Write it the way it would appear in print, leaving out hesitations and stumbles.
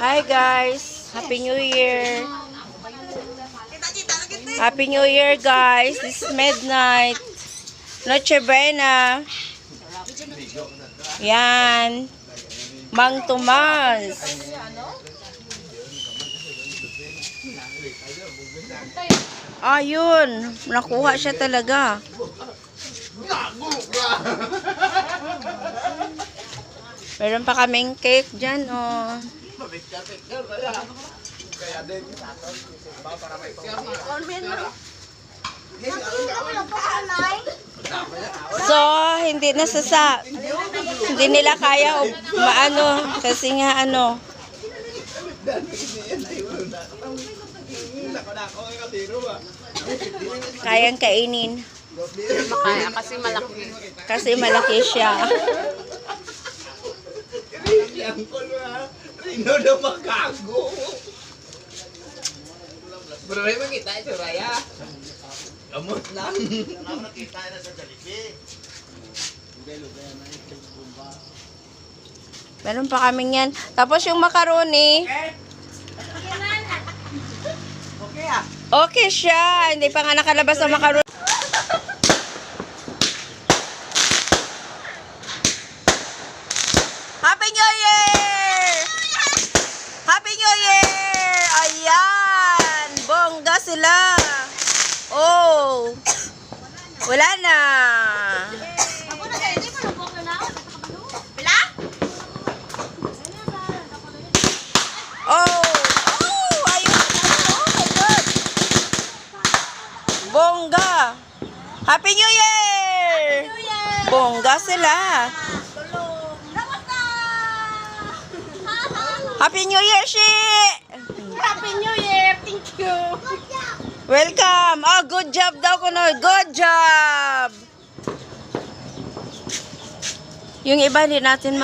Hi guys, Happy New Year. Happy New Year guys. This is midnight. Noche Buena. Yan. Mang Tomas. Ayun, nakuha siya talaga. Meron pa kaming cake dyan, oh. So, hindi nila kaya maano kasi nga ano. Kayang kainin. Makaya kasi malaki. Kasi malaki siya. Rino na makago. Bro, may makita ito, Raya. Gamot lang. Nakita na sa Jollibee. Meron pa kaming yan. Tapos yung macaroni. Okay ah. Okay siya. Hindi pa nga nakalabas ang macaroni. Happy New Year! Happy New Year! Ayan! Bongga sila! Oh! Wala na! Oh! Oh! Ayun! Oh my God! Bongga! Happy New Year! Bongga sila! Happy New Year, Shi! Happy New Year! Thank you! Welcome! Oh, good job daw kuno. Good job! Yung iba hindi natin